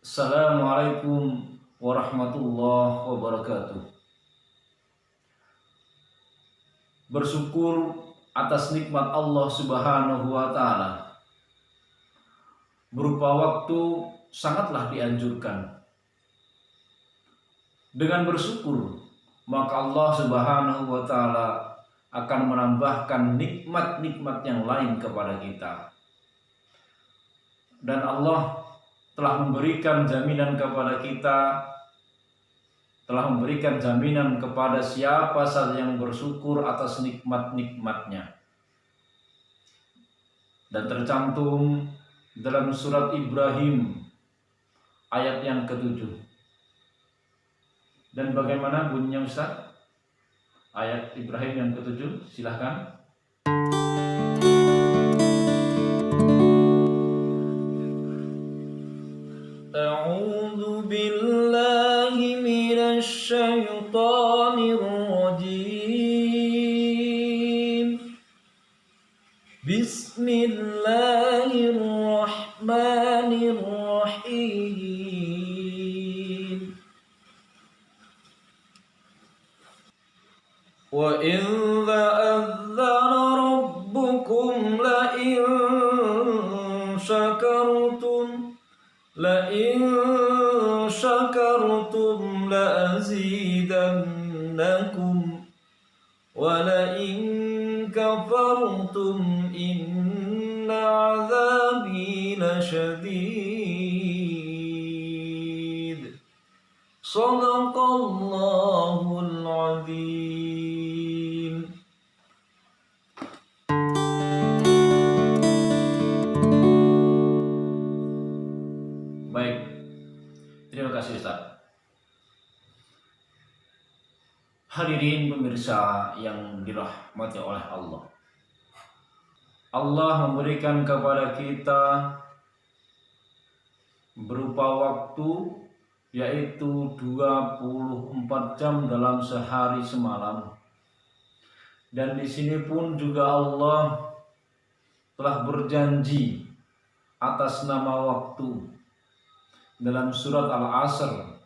Assalamualaikum warahmatullahi wabarakatuh. Bersyukur atas nikmat Allah Subhanahu wa Ta'ala berupa waktu sangatlah dianjurkan. Dengan bersyukur, maka Allah Subhanahu wa Ta'ala akan menambahkan nikmat-nikmat yang lain kepada kita. Dan Allah telah memberikan jaminan kepada kita, telah memberikan jaminan kepada siapa saja yang bersyukur atas nikmat-nikmatnya. Dan tercantum dalam surat Ibrahim ayat yang ke-7. Dan bagaimana bunyinya Ustaz? Ayat Ibrahim yang ke-7, silahkan. A'udzu billahi minasy syaithanir rajim. Bismillahirrahmanirrahim. Wa in ta'azzana rabbukum لئن شكرتم لأزيدنكم ولئن كفرتم إن عذابي لشديد صدق الله العظيم. Baik, terima kasih Ustaz. Hadirin pemirsa yang dirahmati oleh Allah. Allah memberikan kepada kita berupa waktu yaitu 24 jam dalam sehari semalam. Dan di sini pun juga Allah telah berjanji atas nama waktu dalam surat Al-Asr.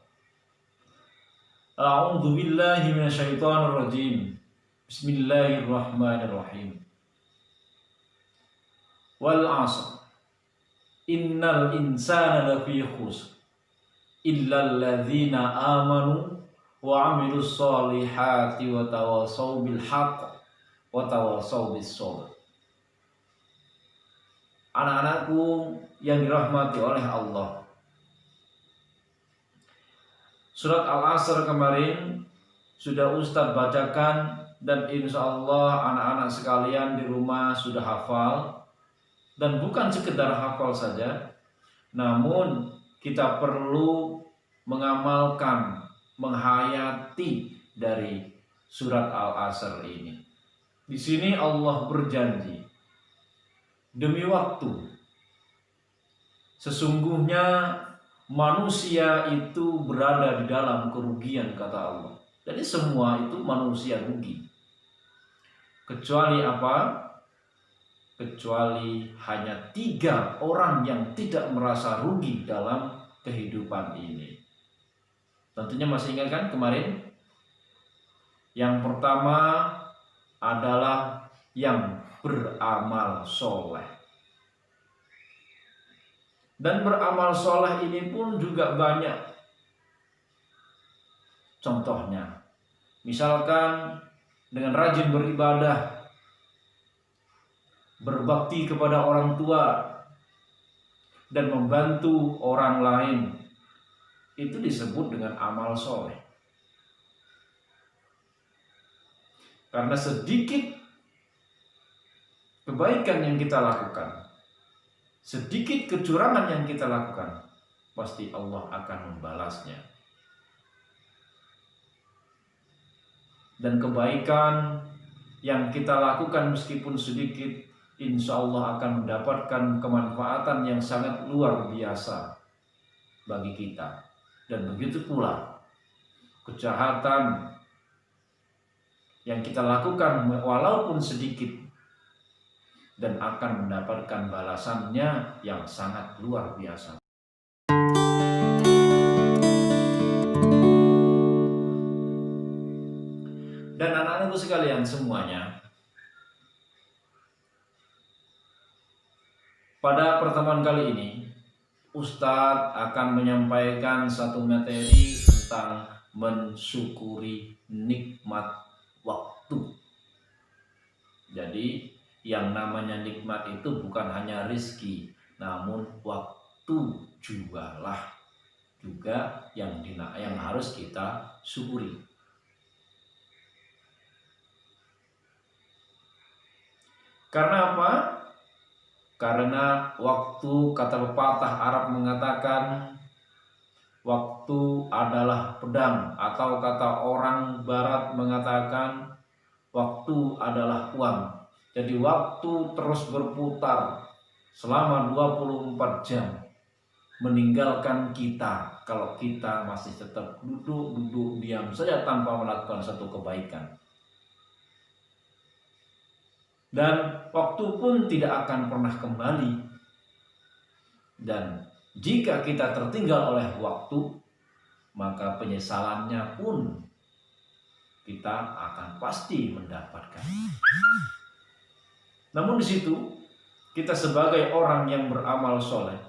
A'udzu billahi minasyaitonir rajim. Bismillahirrahmanirrahim. Wal 'asr. Innal insana lafi khusr. Illal ladzina amanu wa 'amilus solihati wa tawassaw bil haqq wa tawassaw bis sabr. Anak-anakku yang dirahmati oleh Allah, surat Al-Asr kemarin sudah Ustadz bacakan dan insya Allah anak-anak sekalian di rumah sudah hafal. Dan bukan sekedar hafal saja, namun kita perlu mengamalkan, menghayati dari surat Al-Asr ini. Di sini Allah berjanji, demi waktu, sesungguhnya manusia itu berada di dalam kerugian, kata Allah. Jadi semua itu manusia rugi. Kecuali apa? Kecuali hanya 3 orang yang tidak merasa rugi dalam kehidupan ini. Tentunya masih ingat kan kemarin? Yang pertama adalah yang beramal soleh. Dan beramal soleh ini pun juga banyak contohnya. Misalkan dengan rajin beribadah, berbakti kepada orang tua, dan membantu orang lain. Itu disebut dengan amal soleh. Karena sedikit kebaikan yang kita lakukan, sedikit kecurangan yang kita lakukan, pasti Allah akan membalasnya. Dan kebaikan yang kita lakukan meskipun sedikit, insya Allah akan mendapatkan kemanfaatan yang sangat luar biasa bagi kita. Dan begitu pula kejahatan yang kita lakukan walaupun sedikit, dan akan mendapatkan balasannya yang sangat luar biasa. Bapak Ibu sekalian semuanya, pada pertemuan kali ini Ustadz akan menyampaikan satu materi tentang mensyukuri nikmat waktu. Jadi yang namanya nikmat itu bukan hanya rizki, namun waktu juga yang harus kita syukuri. Karena apa? Karena waktu, kata pepatah Arab mengatakan, waktu adalah pedang, atau kata orang Barat mengatakan waktu adalah uang. Jadi waktu terus berputar selama 24 jam meninggalkan kita kalau kita masih tetap duduk diam saja tanpa melakukan satu kebaikan. Dan waktu pun tidak akan pernah kembali. Dan jika kita tertinggal oleh waktu, maka penyesalannya pun kita akan pasti mendapatkan. Namun di situ kita sebagai orang yang beramal soleh,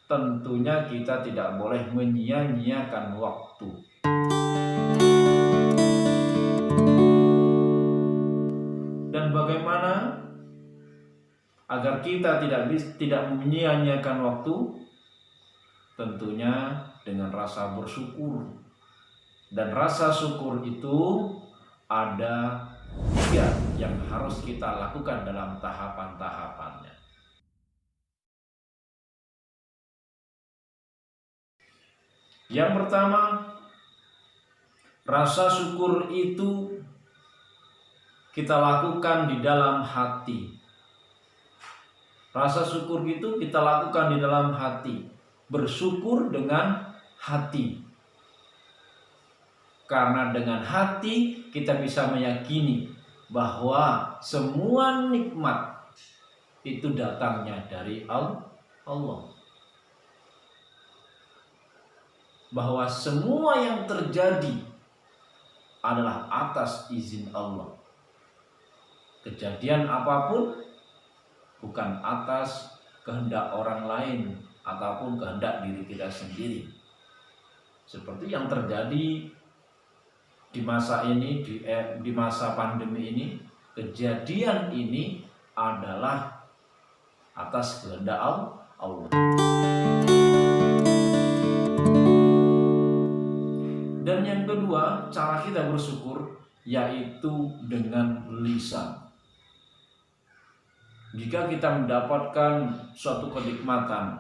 tentunya kita tidak boleh menyia-nyiakan waktu. Dan bagaimana agar kita tidak menyia-nyiakan waktu? Tentunya dengan rasa bersyukur. Dan rasa syukur itu ada 3 yang harus kita lakukan dalam tahapan-tahapannya. Yang pertama, rasa syukur itu kita lakukan di dalam hati. Rasa syukur itu kita lakukan di dalam hati. Bersyukur dengan hati. Karena dengan hati kita bisa meyakini bahwa semua nikmat itu datangnya dari Allah. Bahwa semua yang terjadi adalah atas izin Allah. Kejadian apapun bukan atas kehendak orang lain ataupun kehendak diri kita sendiri. Seperti yang terjadi di masa ini, di masa pandemi ini, kejadian ini adalah atas kehendak Allah. Dan yang kedua, cara kita bersyukur yaitu dengan lisan. Jika kita mendapatkan suatu kenikmatan,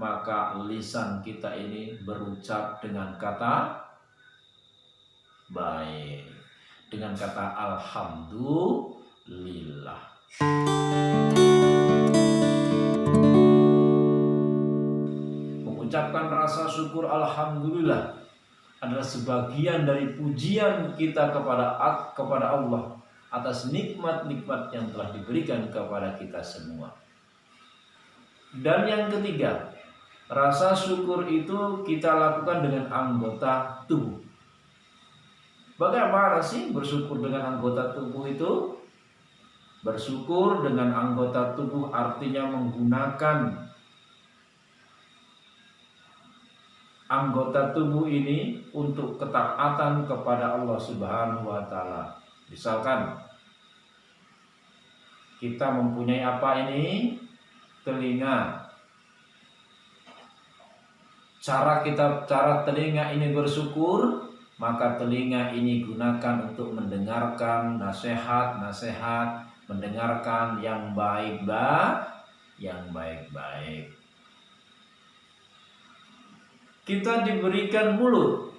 maka lisan kita ini berucap dengan kata baik, dengan kata alhamdulillah. Mengucapkan rasa syukur alhamdulillah adalah sebagian dari pujian kita kepada Allah atas nikmat-nikmat yang telah diberikan kepada kita semua. Dan yang ketiga, rasa syukur itu kita lakukan dengan anggota tubuh. Bagaimana sih bersyukur dengan anggota tubuh itu? Bersyukur dengan anggota tubuh artinya menggunakan anggota tubuh ini untuk ketaatan kepada Allah Subhanahu wa Ta'ala. Misalkan kita mempunyai apa ini? Telinga. Cara telinga ini bersyukur, maka telinga ini gunakan untuk mendengarkan nasihat-nasihat, mendengarkan yang baik-baik. Kita diberikan mulut,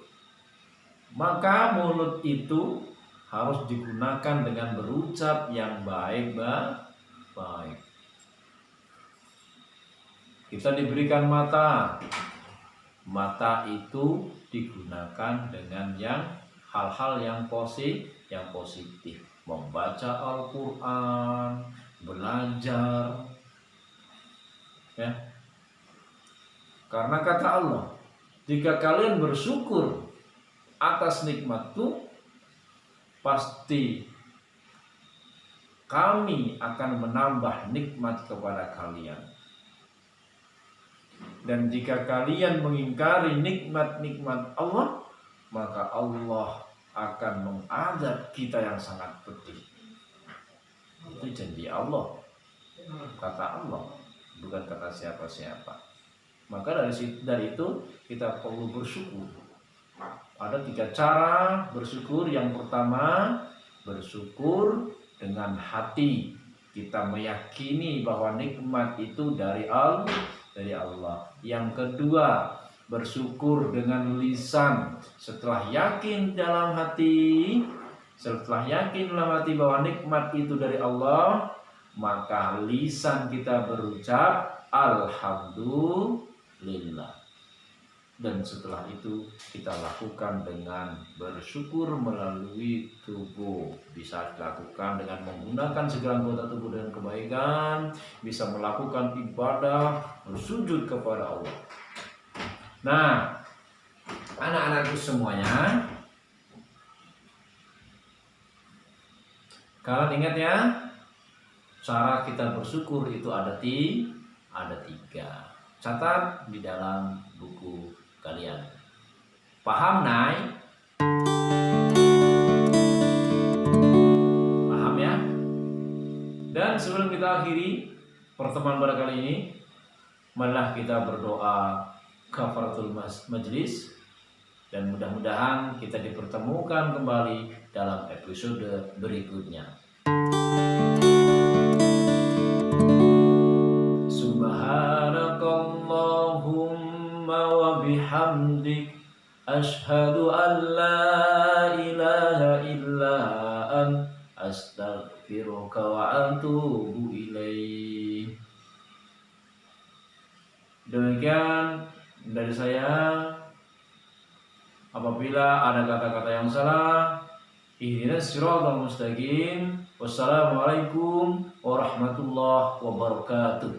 maka mulut itu harus digunakan dengan berucap yang baik-baik. Kita diberikan mata, mata itu digunakan dengan hal-hal yang positif, membaca Al-Quran, belajar, ya. Karena kata Allah, jika kalian bersyukur atas nikmatku, pasti kami akan menambah nikmat kepada kalian. Dan jika kalian mengingkari nikmat-nikmat Allah, maka Allah akan mengadab kita yang sangat pedih. Itu janji Allah, kata Allah, bukan kata siapa-siapa. Maka dari itu kita perlu bersyukur. Ada 3 cara bersyukur. Yang pertama, bersyukur dengan hati. Kita meyakini bahwa nikmat itu dari Allah. Yang kedua, bersyukur dengan lisan. Setelah yakin dalam hati bahwa nikmat itu dari Allah, maka lisan kita berucap alhamdulillah. Dan setelah itu kita lakukan dengan bersyukur melalui tubuh. Bisa dilakukan dengan menggunakan segala anggota tubuh dengan kebaikan. Bisa melakukan ibadah, bersujud kepada Allah. Nah, anak-anakku semuanya, kalian ingat ya, cara kita bersyukur itu ada 3. Catat di dalam buku kalian. Paham, Nay? Paham ya? Dan sebelum kita akhiri pertemuan pada kali ini, marilah kita berdoa kafaratul majlis, dan mudah-mudahan kita dipertemukan kembali dalam episode berikutnya. Subhanakallahumma wa bihamdik, asyhadu an la ilaha illa anta, astaghfiruka wa atubu ilaik. Demikian dari saya. Apabila ada kata-kata yang salah, ihdinas siratal mustaqim. Wassalamualaikum warahmatullahi wabarakatuh.